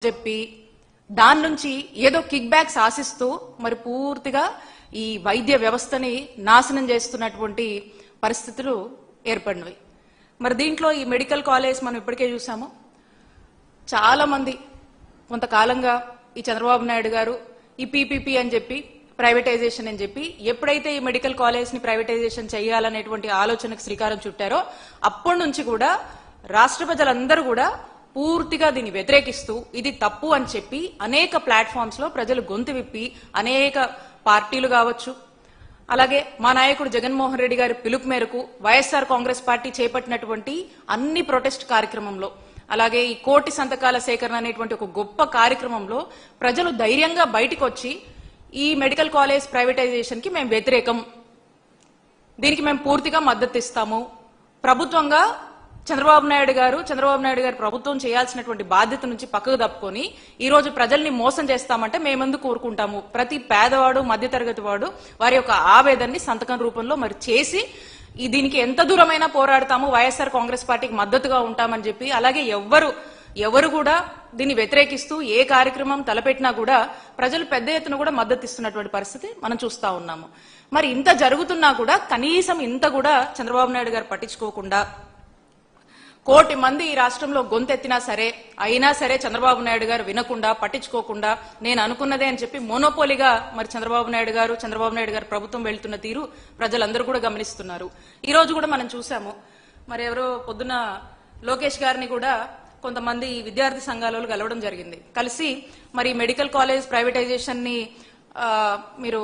చెప్పి దాని నుంచి ఏదో కిక్ బ్యాక్స్ ఆశిస్తూ మరి పూర్తిగా ఈ వైద్య వ్యవస్థని నాశనం చేస్తున్నటువంటి పరిస్థితులు ఏర్పడినవి. మరి దీంట్లో ఈ మెడికల్ కాలేజ్ మనం ఇప్పటికే చూసాము. చాలా మంది కొంతకాలంగా ఈ చంద్రబాబు నాయుడు గారు ఈ పీపీపీ అని చెప్పి ప్రైవేటైజేషన్ అని చెప్పి ఎప్పుడైతే ఈ మెడికల్ కాలేజ్ ని ప్రైవేటైజేషన్ చేయాలనేటువంటి ఆలోచనకు శ్రీకారం చుట్టారో అప్పటి నుంచి కూడా రాష్ట్ర ప్రజలందరూ కూడా పూర్తిగా దీన్ని వ్యతిరేకిస్తూ ఇది తప్పు అని చెప్పి అనేక ప్లాట్ఫామ్స్ లో ప్రజలు గొంతు విప్పి అనేక పార్టీలు కావచ్చు, అలాగే మా నాయకుడు జగన్మోహన్ రెడ్డి గారి పిలుపు మేరకు వైఎస్ఆర్ కాంగ్రెస్ పార్టీ చేపట్టినటువంటి అన్ని ప్రొటెస్ట్ కార్యక్రమంలో, అలాగే ఈ కోటి సంతకాల సేకరణ అనేటువంటి ఒక గొప్ప కార్యక్రమంలో ప్రజలు ధైర్యంగా బయటకు వచ్చి ఈ మెడికల్ కాలేజ్ ప్రైవేటైజేషన్ కి మేము వ్యతిరేకం, దీనికి మేము పూర్తిగా మద్దతు ఇస్తాము, ప్రభుత్వంగా చంద్రబాబు నాయుడు గారు ప్రభుత్వం చేయాల్సినటువంటి బాధ్యత నుంచి పక్కకు తప్పుకొని ఈ రోజు ప్రజల్ని మోసం చేస్తామంటే మేమెందుకు కోరుకుంటాము. ప్రతి పేదవాడు మధ్యతరగతి వాడు వారి యొక్క ఆవేదనని సంతకం రూపంలో మరి చేసి దీనికి ఎంత దూరమైనా పోరాడతాము, వైఎస్ఆర్ కాంగ్రెస్ పార్టీకి మద్దతుగా ఉంటామని చెప్పి, అలాగే ఎవరు కూడా దీన్ని వ్యతిరేకిస్తూ ఏ కార్యక్రమం తలపెట్టినా కూడా ప్రజలు పెద్ద ఎత్తున కూడా మద్దతు ఇస్తున్నటువంటి పరిస్థితి మనం చూస్తా ఉన్నాము. మరి ఇంత జరుగుతున్నా కూడా కనీసం ఇంత కూడా చంద్రబాబు నాయుడు గారు పట్టించుకోకుండా, కోటి మంది ఈ రాష్ట్రంలో గొంతెత్తినా సరే అయినా సరే చంద్రబాబు నాయుడు గారు వినకుండా పట్టించుకోకుండా నేను అనుకున్నదే అని చెప్పి మోనోపోలిగా మరి చంద్రబాబు నాయుడు గారు ప్రభుత్వం వెళ్తున్న తీరు ప్రజలందరూ కూడా గమనిస్తున్నారు. ఈ రోజు కూడా మనం చూసాము. మరి ఎవరో పొద్దున లోకేష్ గారిని కూడా కొంతమంది విద్యార్థి సంఘాల కలవడం జరిగింది. కలిసి మరి మెడికల్ కాలేజ్ ప్రైవేటైజేషన్ ని మీరు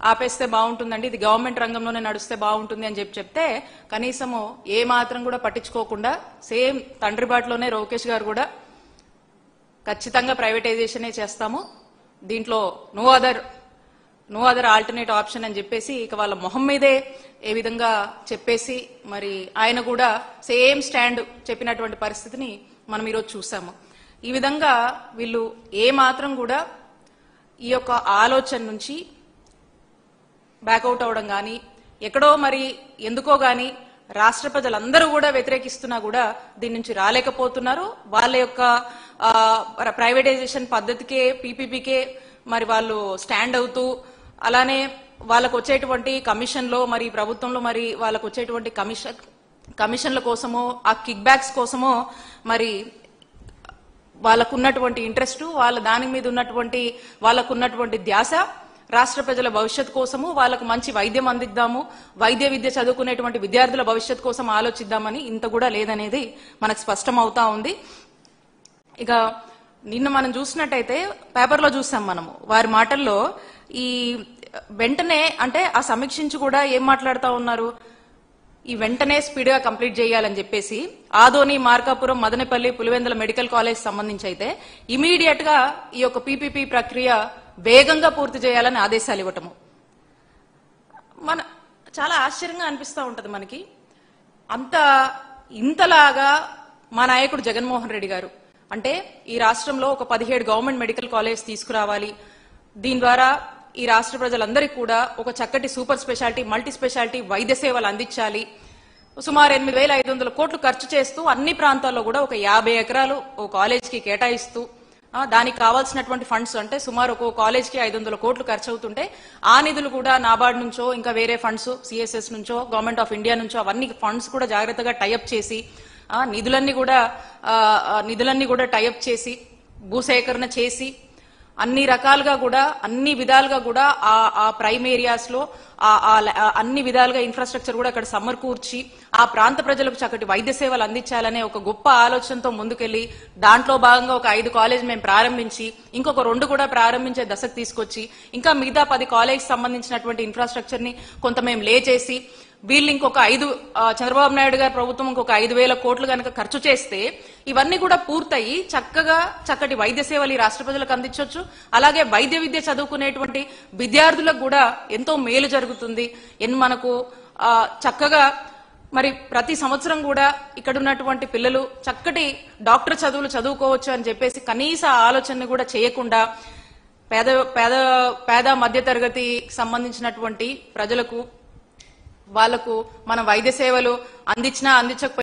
ఆపేస్తే బాగుంటుందండి, ఇది గవర్నమెంట్ రంగంలోనే నడుస్తే బాగుంటుంది అని చెప్తే కనీసము ఏ మాత్రం కూడా పట్టించుకోకుండా సేమ్ తండ్రి బాటలోనే లోకేష్ గారు కూడా ఖచ్చితంగా ప్రైవేటైజేషనే చేస్తాము, దీంట్లో నో అదర్ ఆల్టర్నేట్ ఆప్షన్ అని చెప్పేసి ఇక వాళ్ళ మొహం మీదే ఏ విధంగా చెప్పేసి మరి ఆయన కూడా సేమ్ స్టాండ్ చెప్పినటువంటి పరిస్థితిని మనం ఈరోజు చూసాము. ఈ విధంగా వీళ్ళు ఏ మాత్రం కూడా ఈ యొక్క ఆలోచన నుంచి బ్యాకౌట్ అవడం గాని, ఎక్కడో మరి ఎందుకో గాని రాష్ట్ర ప్రజలందరూ కూడా వ్యతిరేకిస్తున్నా కూడా దీని నుంచి రాలేకపోతున్నారు. వాళ్ళ యొక్క ప్రైవేటైజేషన్ పద్ధతికే పీపీపీకే మరి వాళ్ళు స్టాండ్ అవుతూ, అలానే వాళ్ళకు వచ్చేటువంటి కమిషన్లో మరి ప్రభుత్వంలో మరి వాళ్ళకు వచ్చేటువంటి కమిషన్ల కోసమో ఆ కిక్ బ్యాక్స్ కోసమో మరి వాళ్ళకున్నటువంటి ఇంట్రెస్ట్, వాళ్ళ దాని మీద ఉన్నటువంటి వాళ్ళకున్నటువంటి ధ్యాస రాష్ట్ర ప్రజల భవిష్యత్ కోసము, వాళ్ళకు మంచి వైద్యం అందిద్దాము, వైద్య విద్య చదువుకునేటువంటి విద్యార్థుల భవిష్యత్ కోసం ఆలోచిద్దామని ఇంత కూడా లేదనేది మనకు స్పష్టం అవుతా ఉంది. ఇక నిన్న మనం చూసినట్టయితే పేపర్లో చూసాం మనము వారి మాటల్లో ఈ వెంటనే అంటే ఆ సమీక్షించి కూడా ఏం మాట్లాడుతూ ఉన్నారు, ఈ వెంటనే స్పీడ్ గా కంప్లీట్ చేయాలని చెప్పేసి ఆదోని, మార్కాపురం, మదనపల్లి, పులివెందుల మెడికల్ కాలేజ్ సంబంధించి అయితే ఇమీడియట్ గా ఈ యొక్క పీపీపీ ప్రక్రియ వేగంగా పూర్తి చేయాలని ఆదేశాలు ఇవ్వటము చాలా ఆశ్చర్యంగా అనిపిస్తూ ఉంటది మనకి. ఇంతలాగా మా నాయకుడు జగన్మోహన్ రెడ్డి గారు అంటే ఈ రాష్ట్రంలో ఒక 17 గవర్నమెంట్ మెడికల్ కాలేజ్ తీసుకురావాలి, దీని ద్వారా ఈ రాష్ట్ర ప్రజలందరికీ కూడా ఒక చక్కటి సూపర్ స్పెషాలిటీ, మల్టీ స్పెషాలిటీ వైద్య సేవలు అందించాలి, సుమారు 8,500 కోట్లు ఖర్చు చేస్తూ అన్ని ప్రాంతాల్లో కూడా ఒక 50 ఎకరాలు ఓ కాలేజ్కి కేటాయిస్తూ దానికి కావాల్సినటువంటి ఫండ్స్ అంటే సుమారు ఒక కాలేజ్కి 500 కోట్లు ఖర్చు అవుతుంటే ఆ నిధులు కూడా నాబార్డ్ నుంచో ఇంకా వేరే ఫండ్స్ సిఎస్ఎస్ నుంచో గవర్నమెంట్ ఆఫ్ ఇండియా నుంచో అవన్నీ ఫండ్స్ కూడా జాగ్రత్తగా టైఅప్ చేసి నిధులన్నీ కూడా టైఅప్ చేసి భూసేకరణ చేసి అన్ని రకాలుగా కూడా అన్ని విధాలుగా కూడా ఆ ప్రైమ్ ఏరియాస్ లో అన్ని విధాలుగా ఇన్ఫ్రాస్ట్రక్చర్ కూడా అక్కడ సమకూర్చి ఆ ప్రాంత ప్రజలకు చక్కటి వైద్య సేవలు అందించాలనే ఒక గొప్ప ఆలోచనతో ముందుకెళ్లి దాంట్లో భాగంగా ఒక 5 కాలేజ్ మేము ప్రారంభించి ఇంకొక 2 కూడా ప్రారంభించే దశకు తీసుకొచ్చి ఇంకా మిగతా 10 కాలేజ్ సంబంధించినటువంటి ఇన్ఫ్రాస్ట్రక్చర్ ని కొంత మేము లే చేసి వీళ్ళు ఇంకొక 5 చంద్రబాబు నాయుడు గారి ప్రభుత్వం ఇంకొక 5,000 కోట్లు కనుక ఖర్చు చేస్తే ఇవన్నీ కూడా పూర్తయి చక్కటి వైద్య సేవలు ఈ రాష్ట్ర ప్రజలకు అందించవచ్చు. అలాగే వైద్య విద్య చదువుకునేటువంటి విద్యార్థులకు కూడా ఎంతో మేలు జరుగుతుంది. మనకు చక్కగా మరి ప్రతి సంవత్సరం కూడా ఇక్కడ ఉన్నటువంటి పిల్లలు చక్కటి డాక్టర్ చదువులు చదువుకోవచ్చు అని చెప్పేసి కనీస ఆలోచన కూడా చేయకుండా పేద మధ్య తరగతి సంబంధించినటువంటి ప్రజలకు వాళ్లకు మనం వైద్య సేవలు అందించకపోయినా